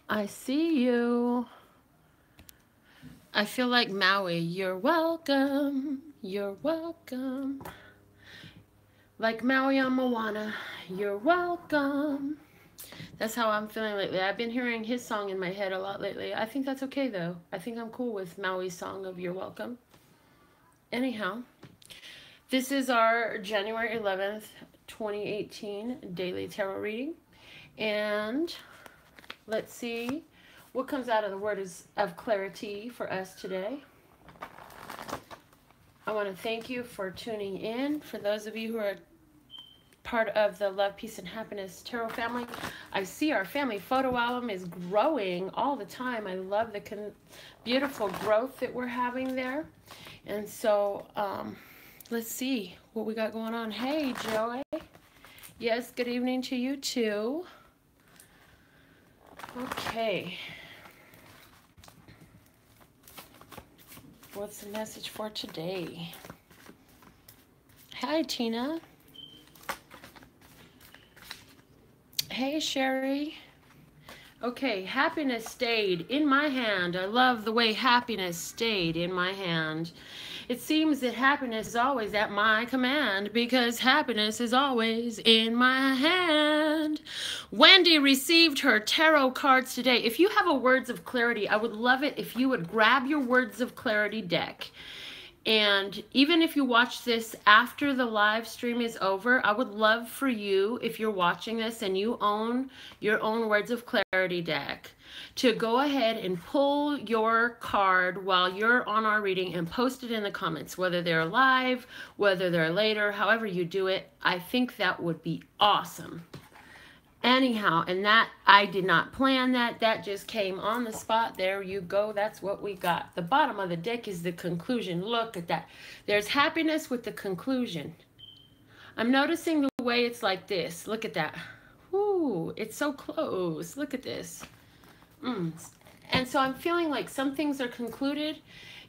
I see you. I feel like Maui. You're welcome. You're welcome. Like Maui on Moana. You're welcome. That's how I'm feeling lately. I've been hearing his song in my head a lot lately. I think that's okay though. I think I'm cool with Maui's song of You're Welcome. Anyhow, this is our January 11th, 2018 daily tarot reading. And let's see what comes out of the word of clarity for us today. I want to thank you for tuning in. For those of you who are part of the Love, Peace, and Happiness Tarot family, I see our family photo album is growing all the time. I love the beautiful growth that we're having there. And so let's see what we got going on. Hey, Joey. Yes, good evening to you too. Okay. What's the message for today? Hi, Tina. Hey, Sherry. Okay, happiness stayed in my hand. I love the way happiness stayed in my hand. It seems that happiness is always at my command because happiness is always in my hand. Wendy received her tarot cards today. If you have a Words of Clarity, I would love it if you would grab your Words of Clarity deck. And even if you watch this after the live stream is over, I would love for you, if you're watching this and you own your own Words of Clarity deck, to go ahead and pull your card while you're on our reading and post it in the comments, whether they're live, whether they're later, however you do it. I think that would be awesome. Anyhow, and that, I did not plan that. That just came on the spot. There you go. That's what we got. The bottom of the deck is the conclusion. Look at that. There's happiness with the conclusion. I'm noticing the way it's like this. Look at that. Ooh, it's so close. Look at this. And so I'm feeling like some things are concluded,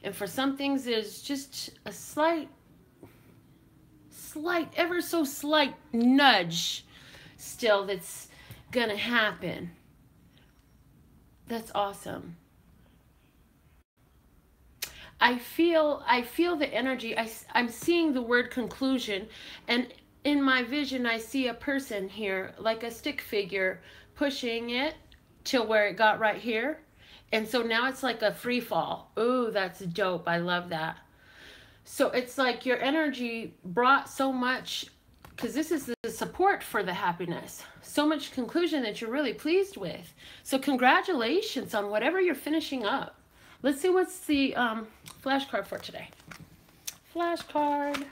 and for some things there's just a slight, ever so slight nudge still that's gonna happen. That's awesome. I feel the energy. I'm seeing the word conclusion, and in my vision I see a person here, like a stick figure, pushing it till where it got right here. And so now it's like a free fall. Ooh, that's dope. I love that. So it's like your energy brought so much, because this is the support for the happiness. So much conclusion that you're really pleased with. So congratulations on whatever you're finishing up. Let's see what's the flashcard for today. Flashcard.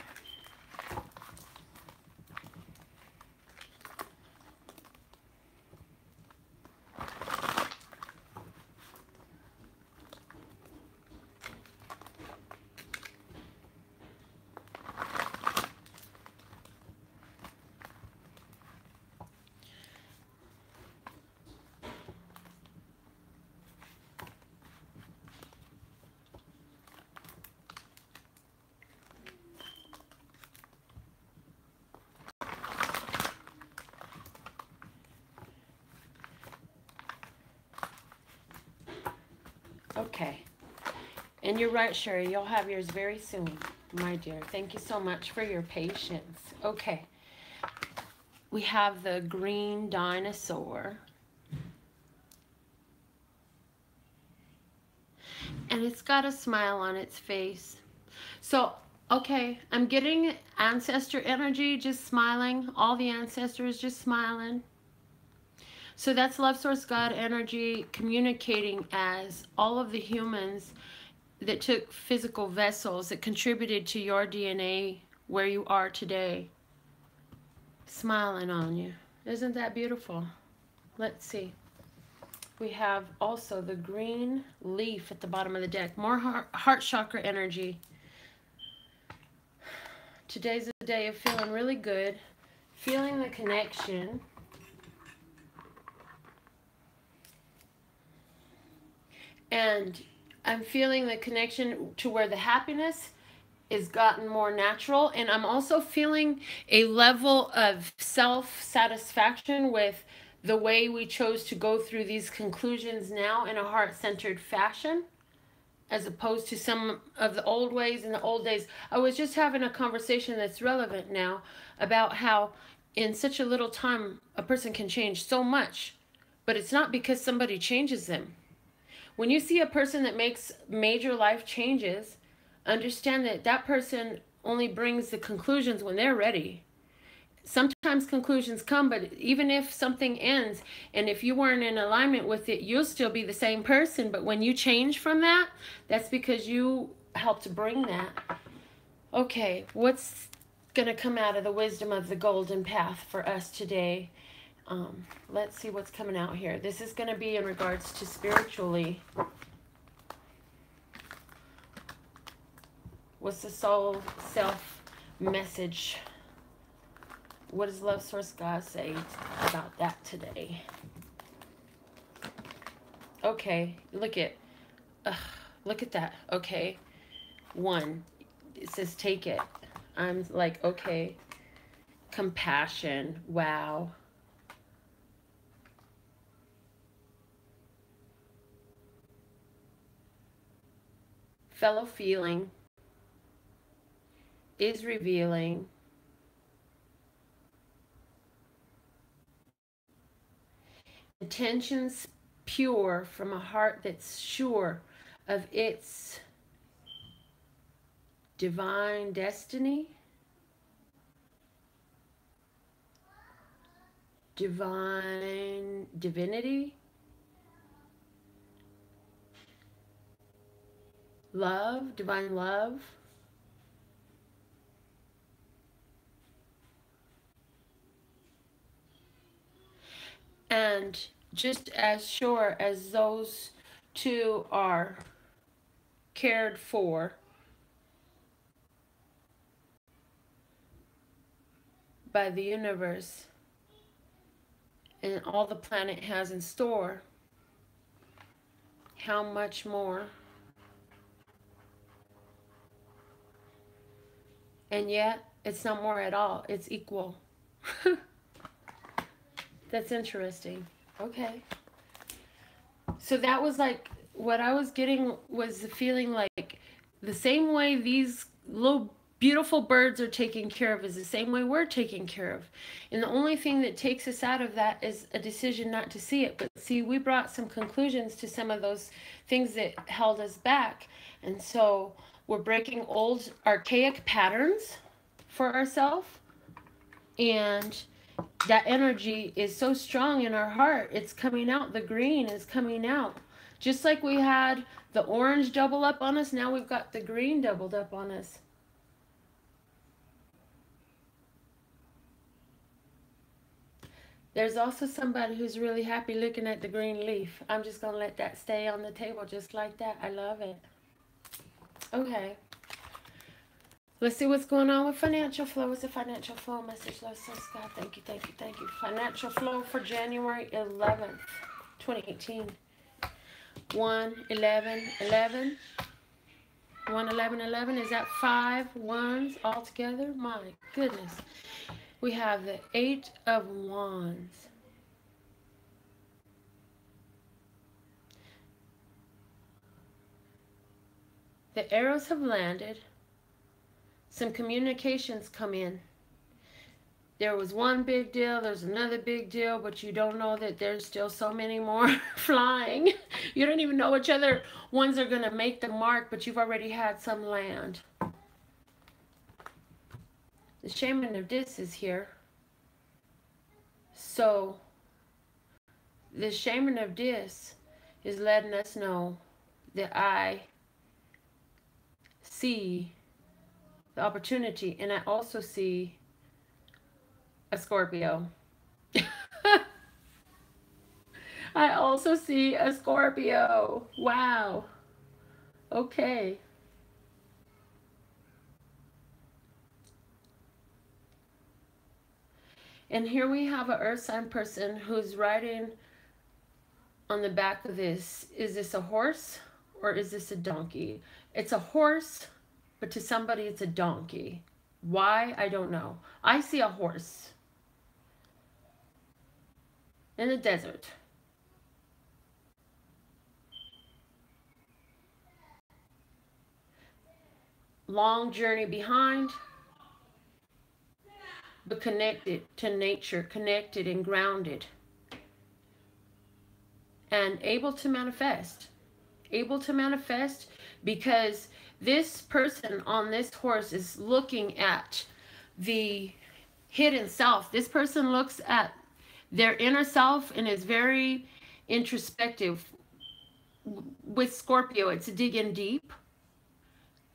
Okay. And you're right, Sherry. You'll have yours very soon, my dear. Thank you so much for your patience. Okay. We have the green dinosaur. And it's got a smile on its face. So, okay, I'm getting ancestor energy, just smiling. All the ancestors just smiling. So that's love source God energy communicating as all of the humans that took physical vessels that contributed to your DNA where you are today, smiling on you. Isn't that beautiful? Let's see. We have also the green leaf at the bottom of the deck. More heart chakra energy. Today's a day of feeling really good, feeling the connection. And I'm feeling the connection to where the happiness is gotten more natural. And I'm also feeling a level of self-satisfaction with the way we chose to go through these conclusions now in a heart-centered fashion, as opposed to some of the old ways in the old days. I was just having a conversation that's relevant now about how in such a little time a person can change so much, but it's not because somebody changes them. When you see a person that makes major life changes, understand that that person only brings the conclusions when they're ready. Sometimes conclusions come, but even if something ends, and if you weren't in alignment with it, you'll still be the same person. But when you change from that, that's because you helped bring that. Okay, what's going to come out of the wisdom of the golden path for us today? Let's see what's coming out here. This is going to be in regards to spiritually. What's the soul self message? What does Love Source God say about that today? Okay, look at that. Okay, 1, it says take it. I'm like, okay. Compassion, wow. Fellow feeling is revealing. Intentions pure from a heart that's sure of its divine destiny, divinity, love, divine love. And just as sure as those two are cared for by the universe and all the planet has in store, how much more? And yet, it's not more at all. It's equal. That's interesting. Okay. So that was like, what I was getting was the feeling like the same way these little beautiful birds are taken care of is the same way we're taken care of. And the only thing that takes us out of that is a decision not to see it. But see, we brought some conclusions to some of those things that held us back. And so we're breaking old archaic patterns for ourselves. And that energy is so strong in our heart. It's coming out. The green is coming out. Just like we had the orange double up on us, now we've got the green doubled up on us. There's also somebody who's really happy looking at the green leaf. I'm just going to let that stay on the table just like that. I love it. Okay. Let's see what's going on with financial flow. What's the financial flow message? Love Source God. Thank you, thank you, thank you. Financial flow for January 11th, 2018. 1-11-11. 1-11-11. Is that 5 ones all together? My goodness. We have the 8 of Wands. The arrows have landed. Some communications come in. There was one big deal, there's another big deal, but you don't know that there's still so many more flying. You don't even know which other ones are going to make the mark, but you've already had some land. The Shaman of Dis is here. So, the Shaman of Dis is letting us know that I see the opportunity, and I also see a Scorpio. I also see a Scorpio. Wow. Okay. And here we have an earth sign person who's riding on the back of this. Is this a horse or is this a donkey? It's a horse, but to somebody it's a donkey. Why? I don't know. I see a horse. in the desert. Long journey behind, but connected to nature, connected and grounded, and able to manifest. Able to manifest because this person on this horse is looking at the hidden self. This person looks at their inner self and is very introspective. With Scorpio, it's digging deep.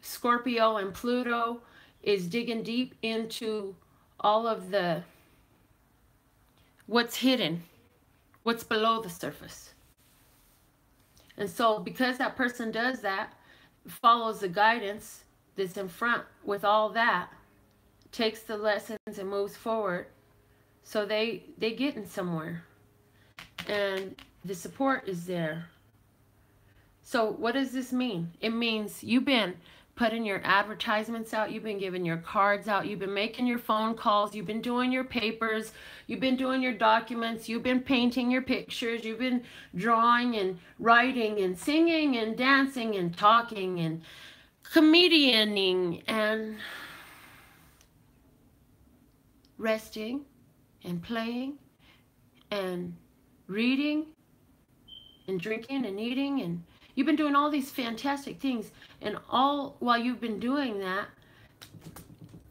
Scorpio and Pluto is digging deep into all of the what's hidden, what's below the surface. And so because that person does that, follows the guidance that's in front with all that, takes the lessons and moves forward, so they getting somewhere. And the support is there. So what does this mean? It means you've been putting your advertisements out, you've been giving your cards out, you've been making your phone calls, you've been doing your papers, you've been doing your documents, you've been painting your pictures, you've been drawing and writing and singing and dancing and talking and comedianing and resting and playing and reading and drinking and eating, and you've been doing all these fantastic things. And all while you've been doing that,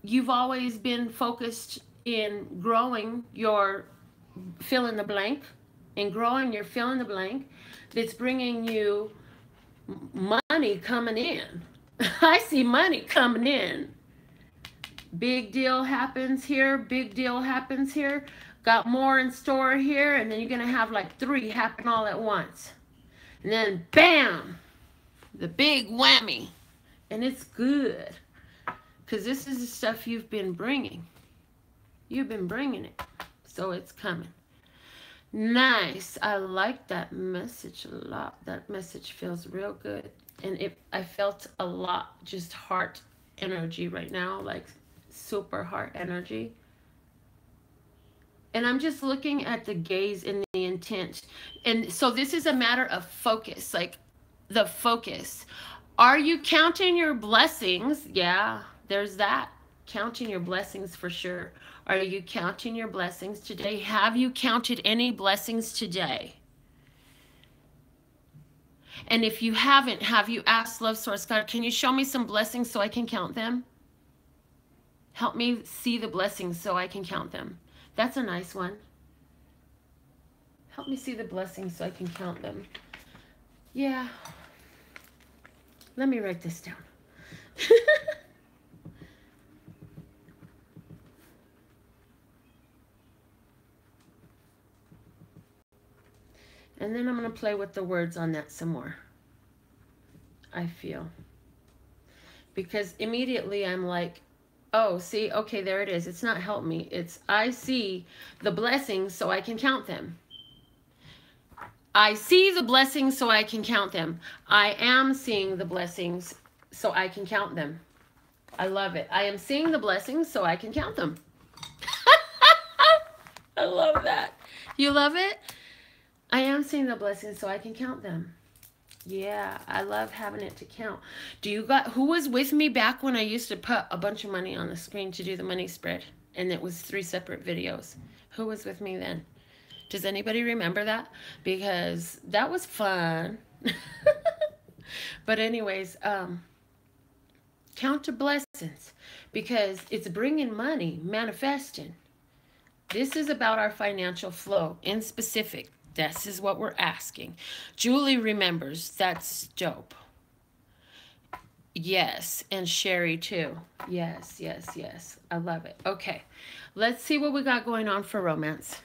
you've always been focused in growing your fill in the blank, and growing your fill in the blank that's bringing you money coming in. I see money coming in. Big deal happens here, big deal happens here, got more in store here, and then you're going to have like 3 happen all at once. And then bam, the big whammy. And it's good, because this is the stuff you've been bringing. You've been bringing it, so it's coming. Nice. I like that message a lot. That message feels real good. And I felt a lot, just heart energy right now, like super heart energy. And I'm just looking at the gaze and the intent. And so this is a matter of focus, like the focus. Are you counting your blessings? Yeah, there's that. Counting your blessings for sure. Are you counting your blessings today? Have you counted any blessings today? And if you haven't, have you asked Love Source God, can you show me some blessings so I can count them? Help me see the blessings so I can count them. That's a nice one. Help me see the blessings so I can count them. Yeah. Let me write this down. And then I'm going to play with the words on that some more. I feel. Because immediately I'm like, oh, see, okay, there it is. It's not help me. It's I see the blessings so I can count them. I see the blessings so I can count them. I am seeing the blessings so I can count them. I love it. I am seeing the blessings so I can count them. I love that. You love it? I am seeing the blessings so I can count them. Yeah, I love having it to count. Who was with me back when I used to put a bunch of money on the screen to do the money spread? And it was 3 separate videos. Who was with me then? Does anybody remember that? Because that was fun. But anyways, count your blessings. Because it's bringing money, manifesting. This is about our financial flow in specific. This is what we're asking. Julie remembers. That's dope. Yes, and Sherry too. Yes, yes, yes. I love it. Okay, let's see what we got going on for romance.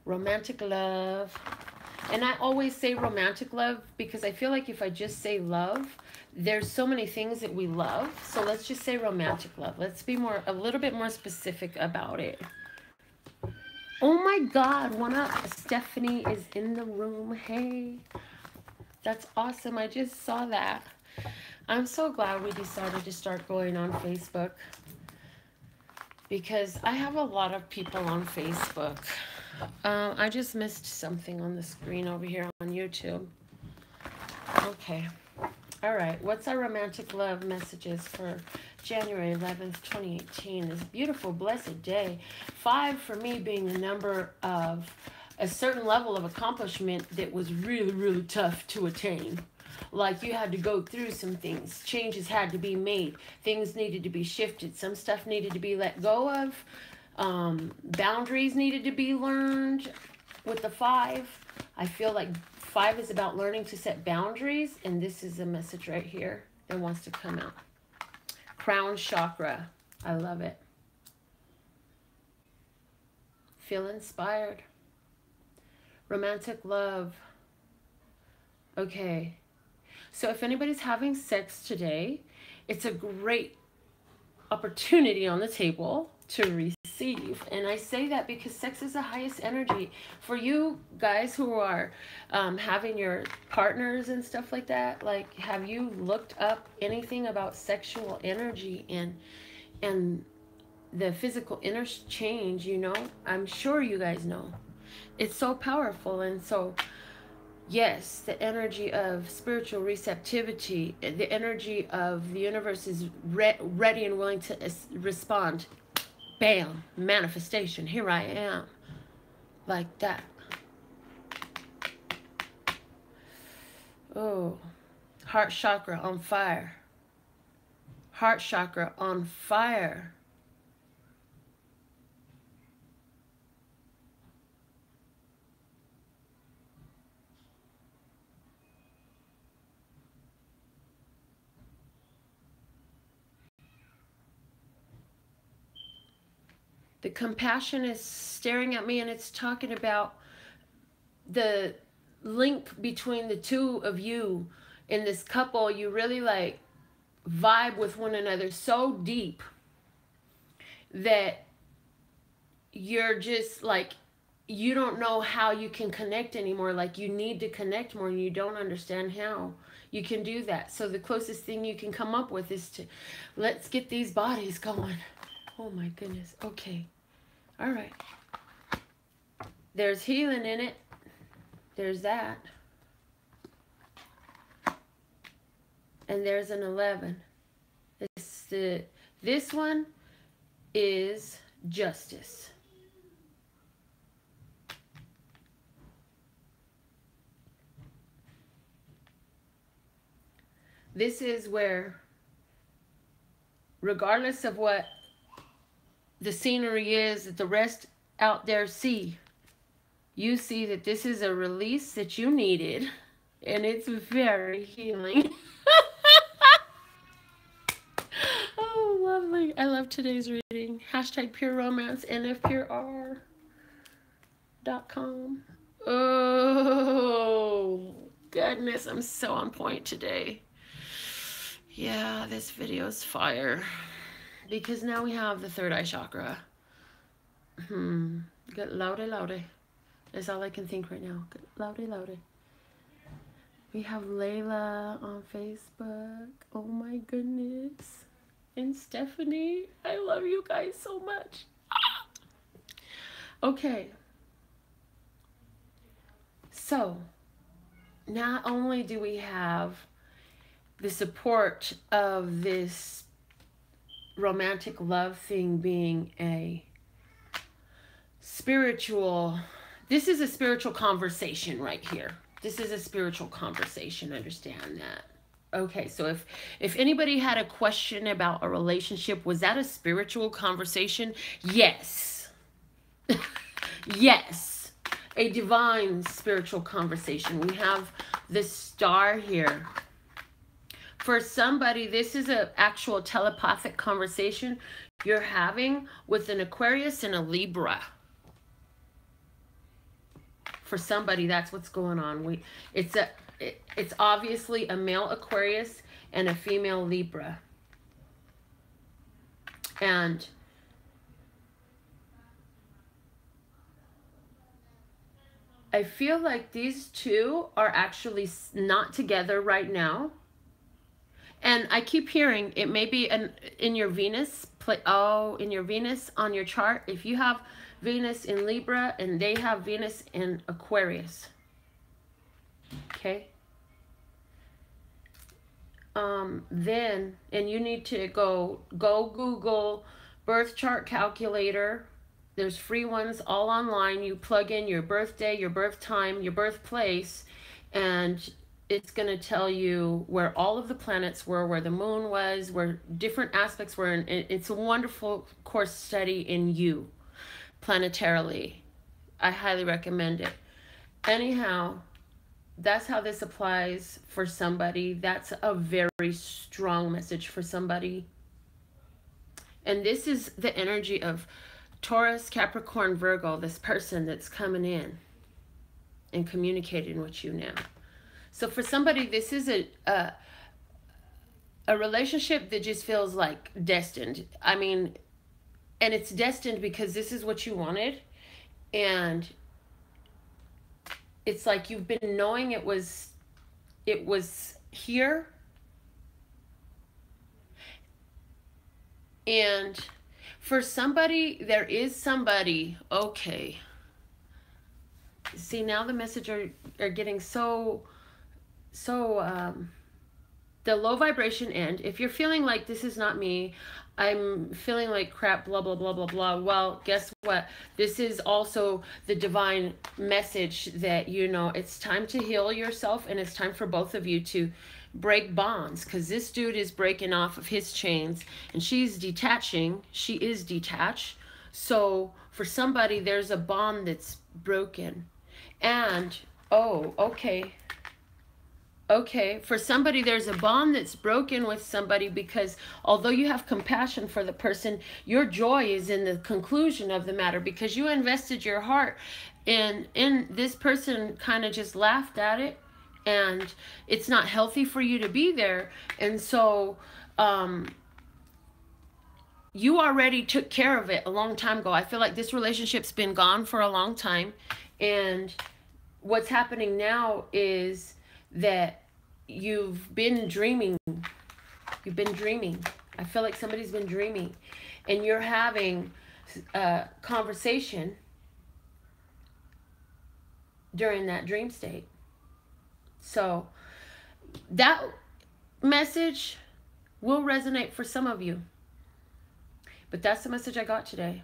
Romantic love. And I always say romantic love because I feel like if I just say love, there's so many things that we love. So let's just say romantic love. Let's be a little bit more specific about it. Oh my God, one up. Stephanie is in the room. Hey, that's awesome. I just saw that. I'm so glad we decided to start going on Facebook because I have a lot of people on Facebook. I just missed something on the screen over here on YouTube. Okay. All right. What's our romantic love messages for January 11th, 2018? This beautiful, blessed day. 5 for me being the number of a certain level of accomplishment that was really, really tough to attain. Like you had to go through some things. Changes had to be made. Things needed to be shifted. Some stuff needed to be let go of. Boundaries needed to be learned with the 5. I feel like 5 is about learning to set boundaries, and this is a message right here that wants to come out. Crown chakra. I love it. Feel inspired. Romantic love. Okay. So if anybody's having sex today, it's a great opportunity on the table to receive. And I say that because sex is the highest energy. For you guys who are having your partners and stuff like that, like, have you looked up anything about sexual energy and the physical interchange, you know? I'm sure you guys know. It's so powerful. And so, yes, the energy of spiritual receptivity, the energy of the universe is ready and willing to respond. Bam, manifestation. Here I am. Like that. Oh, heart chakra on fire. Heart chakra on fire. The compassion is staring at me, and it's talking about the link between the two of you in this couple. You really like vibe with one another so deep that you're just like, you don't know how you can connect anymore. Like you need to connect more and you don't understand how you can do that. So the closest thing you can come up with is to, let's get these bodies going. Oh my goodness. Okay. All right. There's healing in it. There's that. And there's an 11. This one is justice. This is where, regardless of what the scenery is that the rest out there see, you see that this is a release that you needed, and it's very healing. Oh, lovely. I love today's reading. Hashtag pure romance, nfpurr.com. Oh, goodness, I'm so on point today. Yeah, this video's fire. Because now we have the third eye chakra. Get loudy. That's all I can think right now. Get loudy. We have Layla on Facebook. Oh my goodness. And Stephanie. I love you guys so much. Okay. So, not only do we have the support of this romantic love thing being a spiritual, this is a spiritual conversation right here. This is a spiritual conversation, understand that. Okay, so if anybody had a question about a relationship, was that a spiritual conversation? Yes. Yes. A divine spiritual conversation. We have the star here. For somebody, this is an actual telepathic conversation you're having with an Aquarius and a Libra. For somebody, that's what's going on. It's obviously a male Aquarius and a female Libra. And I feel like these two are actually not together right now. And I keep hearing it may be in your Venus, in your Venus on your chart. If you have Venus in Libra, and they have Venus in Aquarius. Okay. Then, and you need to go Google birth chart calculator. There's free ones all online. You plug in your birthday, your birth time, your birthplace, and it's going to tell you where all of the planets were, where the moon was, where different aspects were. And it's a wonderful course study in you, planetarily. I highly recommend it. Anyhow, that's how this applies for somebody. That's a very strong message for somebody. And this is the energy of Taurus, Capricorn, Virgo, this person that's coming in and communicating with you now. So for somebody, this is a relationship that just feels like destined. I mean, and it's destined because this is what you wanted. And it's like you've been knowing it was here. And for somebody, there is somebody, okay. See, now the message are getting so the low vibration end. If you're feeling like this is not me, I'm feeling like crap, blah, blah, blah, blah, blah. Well, guess what? This is also the divine message that, you know, it's time to heal yourself, and it's time for both of you to break bonds, because this dude is breaking off of his chains and she's detaching. She is detached. So for somebody, there's a bond that's broken. And, oh, okay. Okay, for somebody, there's a bond that's broken with somebody because although you have compassion for the person, your joy is in the conclusion of the matter because you invested your heart and this person kind of just laughed at it, and it's not healthy for you to be there. And so you already took care of it a long time ago. I feel like this relationship's been gone for a long time, and what's happening now is that you've been dreaming. You've been dreaming. I feel like somebody's been dreaming, and you're having a conversation during that dream state. So that message will resonate for some of you, but that's the message I got today,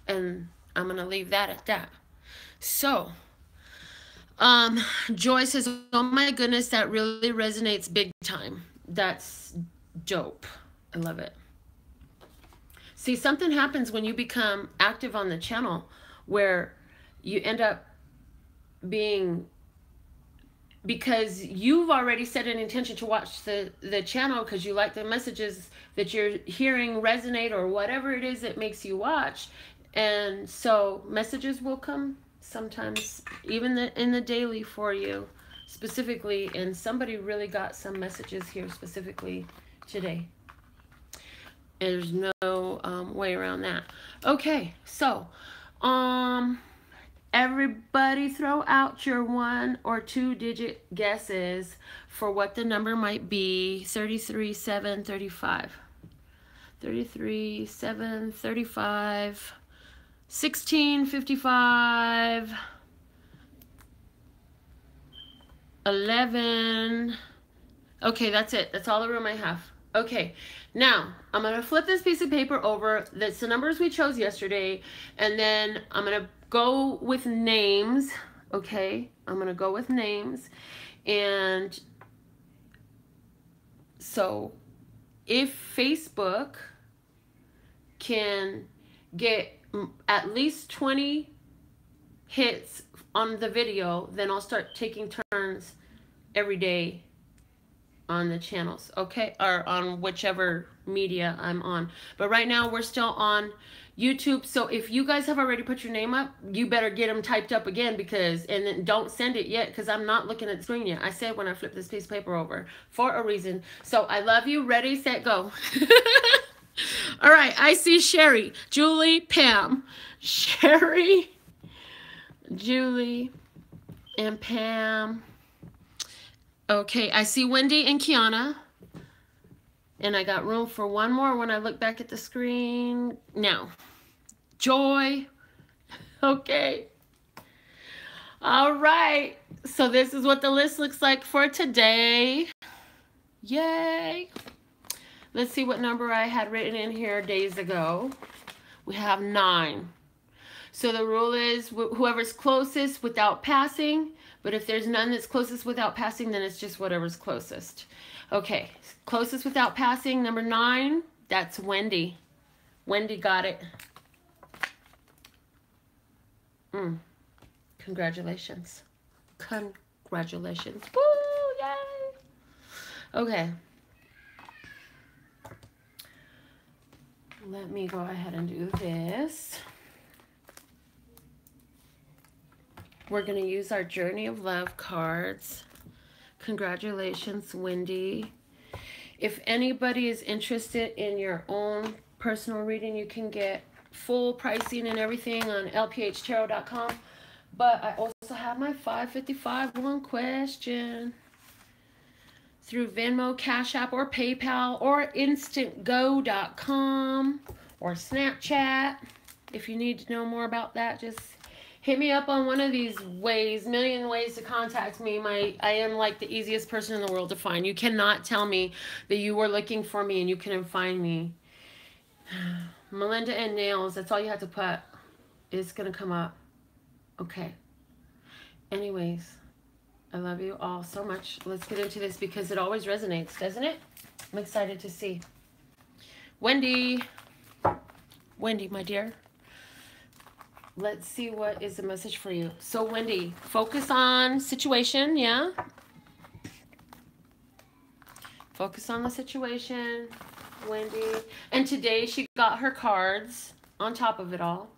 and I'm gonna leave that at that. So Joy says, oh my goodness, that really resonates big time. That's dope. I love it. See, something happens when you become active on the channel where you end up being, because you've already set an intention to watch the channel because you like the messages that you're hearing resonate or whatever it is that makes you watch. And so messages will come sometimes, even in the daily for you specifically, and somebody really got some messages here specifically today. There's no way around that. Okay, so everybody throw out your 1 or 2 digit guesses for what the number might be. 33, 7, 35. 33, 7, 35. 16, 55, 11. Okay, that's it. That's all the room I have. Okay, now I'm going to flip this piece of paper over. That's the numbers we chose yesterday. And then I'm going to go with names. Okay, I'm going to go with names. And so if Facebook can get at least 20 hits on the video, then I'll start taking turns every day on the channels, okay, or on whichever media I'm on. But right now we're still on YouTube, so if you guys have already put your name up, you better get them typed up again, because, and then don't send it yet because I'm not looking at the screen yet. I said when I flip this piece of paper over for a reason. So I love you. Ready, set, go. All right, I see Sherry, Julie, Pam. Sherry, Julie, and Pam. Okay, I see Wendy and Kiana. And I got room for one more when I look back at the screen. Now, joy. Okay. All right. So this is what the list looks like for today. Yay. Let's see what number I had written in here days ago. We have 9. So the rule is whoever's closest without passing, but if there's none that's closest without passing, then it's just whatever's closest. Okay, closest without passing, number 9, that's Wendy. Wendy got it. Congratulations. Congratulations. Woo, yay. Okay. Let me go ahead and do this. We're going to use our Journey of Love cards. Congratulations, Wendy. If anybody is interested in your own personal reading, you can get full pricing and everything on LPHtarot.com. But I also have my 555 one question through Venmo, Cash App, or PayPal, or instantgo.com, or Snapchat. If you need to know more about that, just hit me up on one of these ways. Million ways to contact me. I am like the easiest person in the world to find. You cannot tell me that you were looking for me and you couldn't find me. Melinda and nails, that's all you have to put. It's going to come up. Okay. Anyways, I love you all so much. Let's get into this because it always resonates, doesn't it? I'm excited to see. Wendy. Wendy, my dear. Let's see what is the message for you. So, Wendy, focus on situation, yeah? Focus on the situation, Wendy. And today she got her cards on top of it all.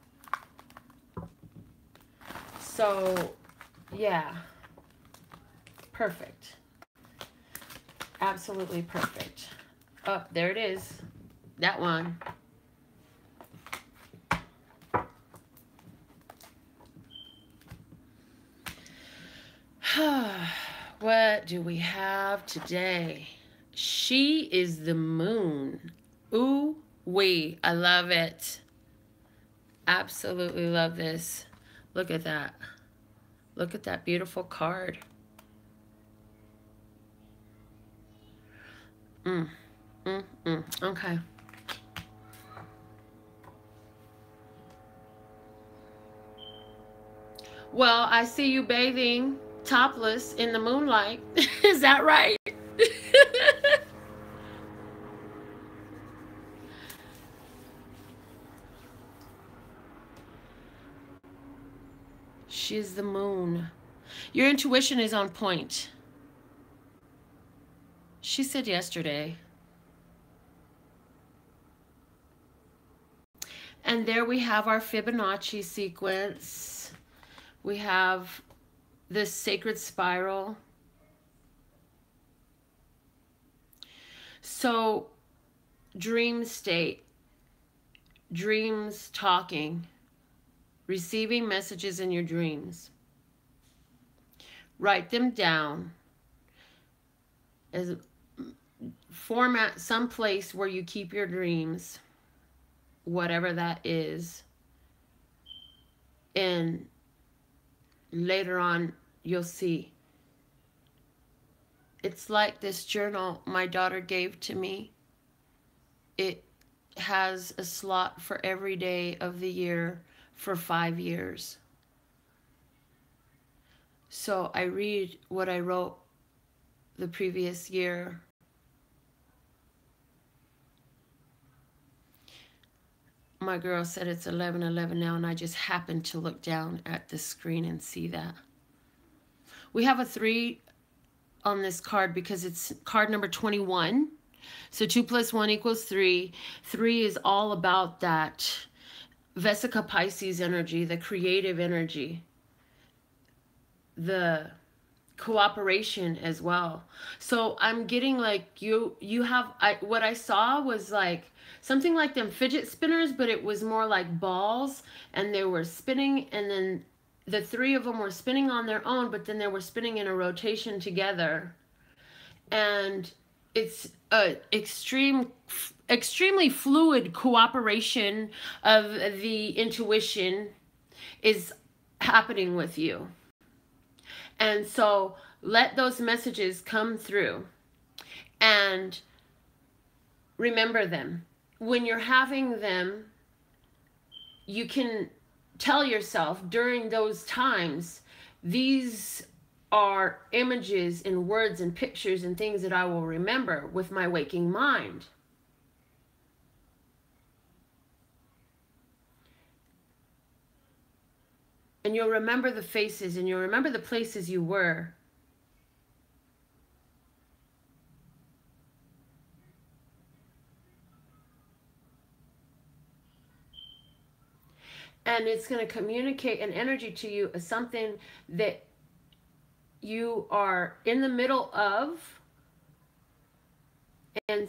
So, yeah. Perfect. Absolutely perfect. Oh, there it is. That one. What do we have today? She is the moon. Ooh wee. I love it. Absolutely love this. Look at that. Look at that beautiful card. Okay. Well, I see you bathing topless in the moonlight. Is that right? She's the moon. Your intuition is on point. She said yesterday. And there we have our Fibonacci sequence. We have this sacred spiral. So, dream state, dreams talking, receiving messages in your dreams. Write them down. As format some place where you keep your dreams, whatever that is, and later on you'll see. It's like this journal my daughter gave to me. It has a slot for every day of the year for 5 years. So I read what I wrote the previous year. My girl said it's 11:11 now, and I just happened to look down at the screen and see that. We have a 3 on this card because it's card number 21. So 2 + 1 = 3. 3 is all about that Vesica Pisces energy, the creative energy, the cooperation as well. So I'm getting like you have, what I saw was like something like them fidget spinners, but it was more like balls, and they were spinning, and then the 3 of them were spinning on their own, but then they were spinning in a rotation together. And it's a extremely fluid cooperation of the intuition is happening with you. And so let those messages come through and remember them. When you're having them, you can tell yourself during those times, these are images and words and pictures and things that I will remember with my waking mind. And you'll remember the faces, and you'll remember the places you were. And it's going to communicate an energy to you as something that you are in the middle of. And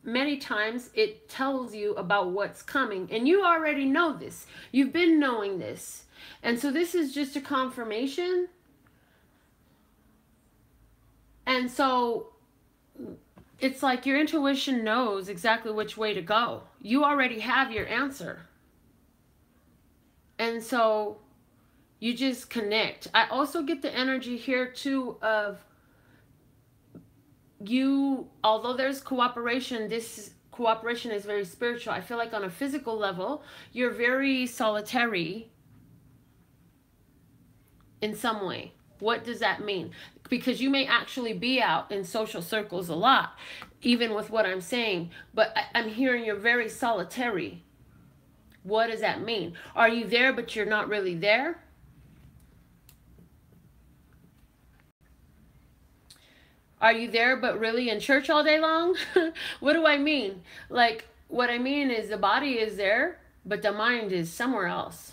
many times it tells you about what's coming. And you already know this. You've been knowing this. And so this is just a confirmation. And so it's like your intuition knows exactly which way to go. You already have your answer. And so you just connect. I also get the energy here too of you, although there's cooperation, this cooperation is very spiritual. I feel like on a physical level, you're very solitary in some way. What does that mean? Because you may actually be out in social circles a lot, even with what I'm saying, but I'm hearing you're very solitary. What does that mean? Are you there, but you're not really there? Are you there, but really in church all day long? What do I mean? Like, what I mean is the body is there, but the mind is somewhere else.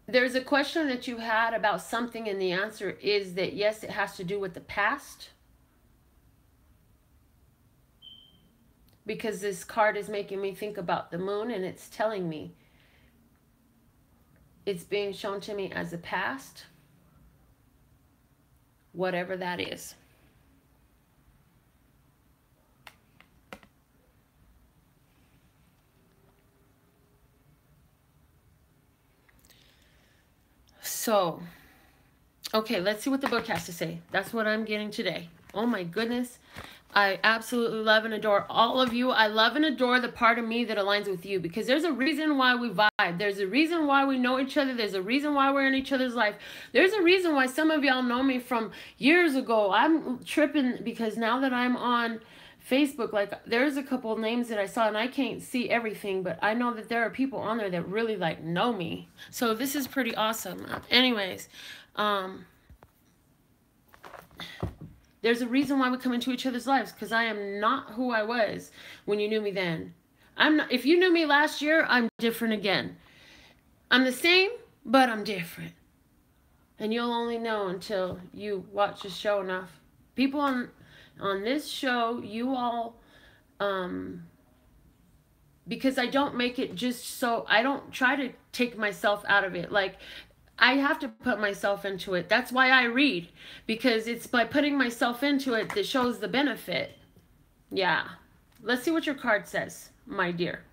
There's a question that you had about something, and the answer is that yes, it has to do with the past. Because this card is making me think about the moon, and it's telling me it's being shown to me as the past, whatever that is. So, okay, let's see what the book has to say. That's what I'm getting today. Oh my goodness. I absolutely love and adore all of you. I love and adore the part of me that aligns with you, because there's a reason why we vibe. There's a reason why we know each other. There's a reason why we're in each other's life. There's a reason why some of y'all know me from years ago. I'm tripping because now that I'm on Facebook, like there's a couple names that I saw, and I can't see everything, but I know that there are people on there that really like know me. So this is pretty awesome. Anyways, there's a reason why we come into each other's lives, because I am not who I was when you knew me then. I'm not. If you knew me last year, I'm different again. I'm the same, but I'm different. And you'll only know until you watch the show enough. People on this show, you all, because I don't make it just so, I don't try to take myself out of it. Like, I have to put myself into it. That's why I read, because it's by putting myself into it that shows the benefit. Yeah. Let's see what your card says, my dear.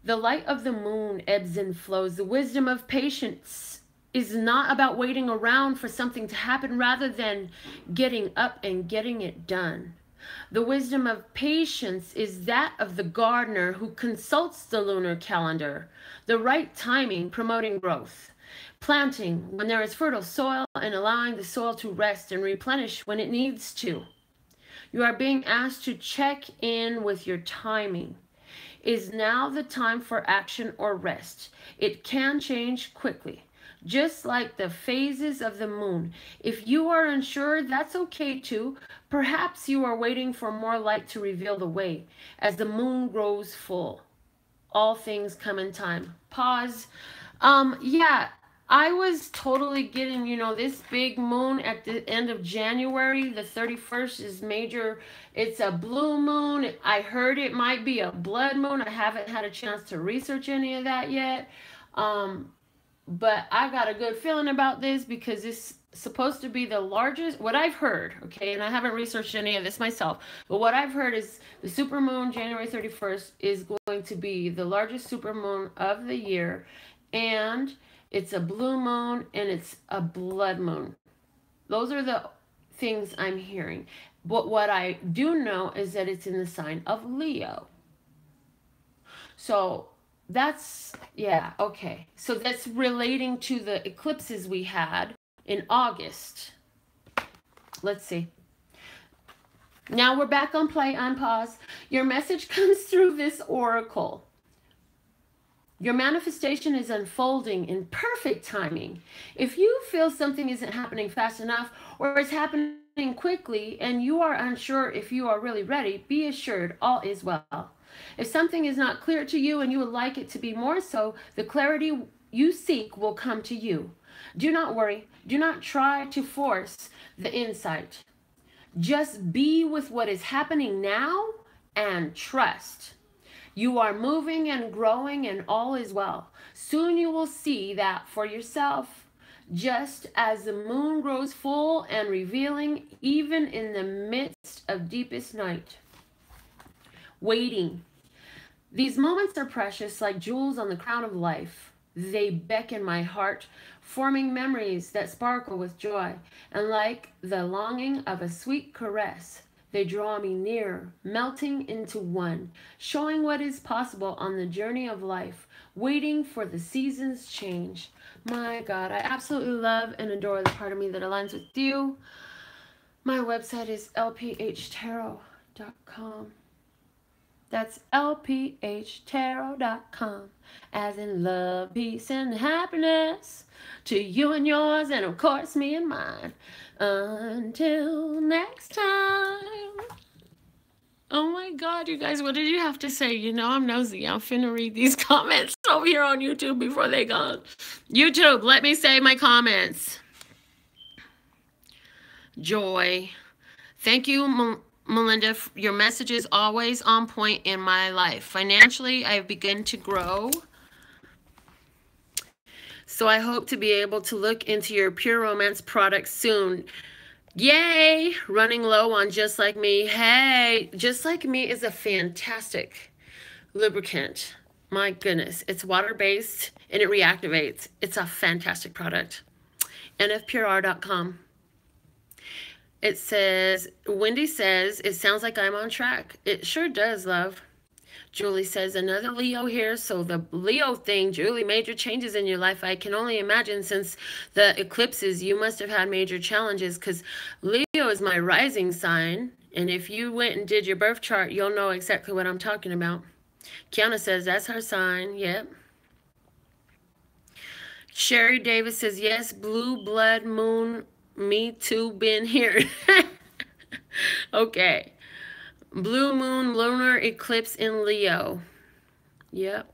The light of the moon ebbs and flows. The wisdom of patience is not about waiting around for something to happen, rather than getting up and getting it done. The wisdom of patience is that of the gardener who consults the lunar calendar. The right timing, promoting growth. Planting when there is fertile soil, and allowing the soil to rest and replenish when it needs to. You are being asked to check in with your timing. Is now the time for action or rest? It can change quickly, just like the phases of the moon. If you are unsure, that's okay too. Perhaps you are waiting for more light to reveal the way as the moon grows full. All things come in time. Pause. Yeah, I was totally getting, you know, this big moon at the end of January. The 31st is major. It's a blue moon. I heard it might be a blood moon. I haven't had a chance to research any of that yet. But I got a good feeling about this, because this supposed to be the largest, what I've heard, okay, and I haven't researched any of this myself, but what I've heard is the supermoon January 31st is going to be the largest supermoon of the year, and it's a blue moon and it's a blood moon. Those are the things I'm hearing. But what I do know is that it's in the sign of Leo. So that's, yeah, okay. So that's relating to the eclipses we had in August. Let's see. Now we're back on play, on pause. Your message comes through this oracle. Your manifestation is unfolding in perfect timing. If you feel something isn't happening fast enough or is happening quickly and you are unsure if you are really ready, be assured all is well. If something is not clear to you and you would like it to be more so, the clarity you seek will come to you. Do not worry. Do not try to force the insight. Just be with what is happening now and trust. You are moving and growing and all is well. Soon you will see that for yourself. Just as the moon grows full and revealing even in the midst of deepest night. Waiting. These moments are precious like jewels on the crown of life. They beckon my heart, forming memories that sparkle with joy. And like the longing of a sweet caress, they draw me near, melting into one, showing what is possible on the journey of life, waiting for the seasons change. My God, I absolutely love and adore the part of me that aligns with you. My website is LPHtarot.com. That's LPHtarot.com. As in love, peace, and happiness to you and yours, and of course me and mine. Until next time. Oh my God, you guys, what did you have to say? You know I'm nosy. I'm finna read these comments over here on YouTube before they go. YouTube, let me say my comments. Joy. Thank you, Melinda. Your message is always on point in my life. Financially, I've begun to grow. So I hope to be able to look into your pure romance products soon. Yay! Running low on Just Like Me. Hey, Just Like Me is a fantastic lubricant. My goodness. It's water-based and it reactivates. It's a fantastic product. NFPureR.com. It says, Wendy says, it sounds like I'm on track. It sure does, love. Julie says, another Leo here. So the Leo thing, Julie, major changes in your life. I can only imagine since the eclipses, you must have had major challenges because Leo is my rising sign. And if you went and did your birth chart, you'll know exactly what I'm talking about. Kiana says, that's her sign. Yep. Sherry Davis says, yes, blue blood moon. Me too, been here. Okay. Blue moon lunar eclipse in Leo. Yep.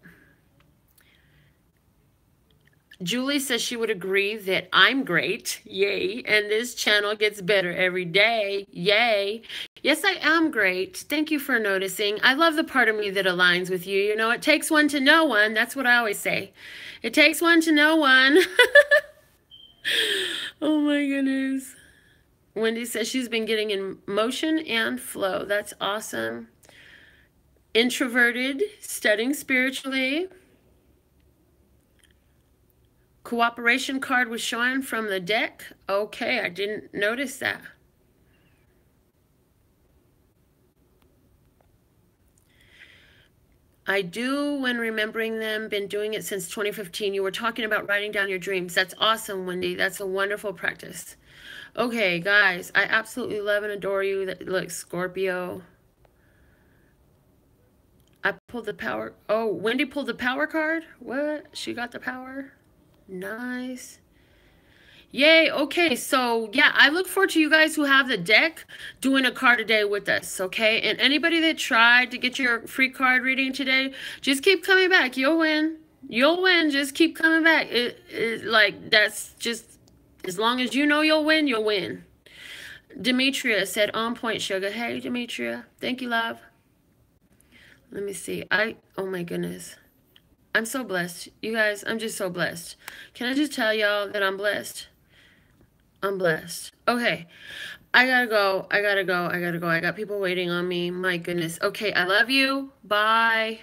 Julie says she would agree that I'm great. Yay. And this channel gets better every day. Yay. Yes, I am great. Thank you for noticing. I love the part of me that aligns with you. You know, it takes one to know one. That's what I always say. It takes one to know one. Oh my goodness. Wendy says she's been getting in motion and flow. That's awesome. Introverted, studying spiritually. Cooperation card was showing from the deck. Okay, I didn't notice that. I do when remembering them, been doing it since 2015. You were talking about writing down your dreams. That's awesome, Wendy. That's a wonderful practice. Okay, guys, I absolutely love and adore you. Look, Scorpio. I pulled the power. Oh, Wendy pulled the power card? What? She got the power? Nice. Yay. Okay, so yeah, I look forward to you guys who have the deck doing a card a day with us, okay? And anybody that tried to get your free card reading today, just keep coming back. You'll win. You'll win. Just keep coming back. Like, that's just, as long as you know you'll win, you'll win. Demetria said, on point, sugar. Hey, Demetria. Thank you, love. Let me see. Oh my goodness. I'm so blessed. You guys, I'm just so blessed. Can I just tell y'all that I'm blessed? I'm blessed. Okay. I gotta go. I gotta go. I gotta go. I got people waiting on me. My goodness. Okay. I love you. Bye.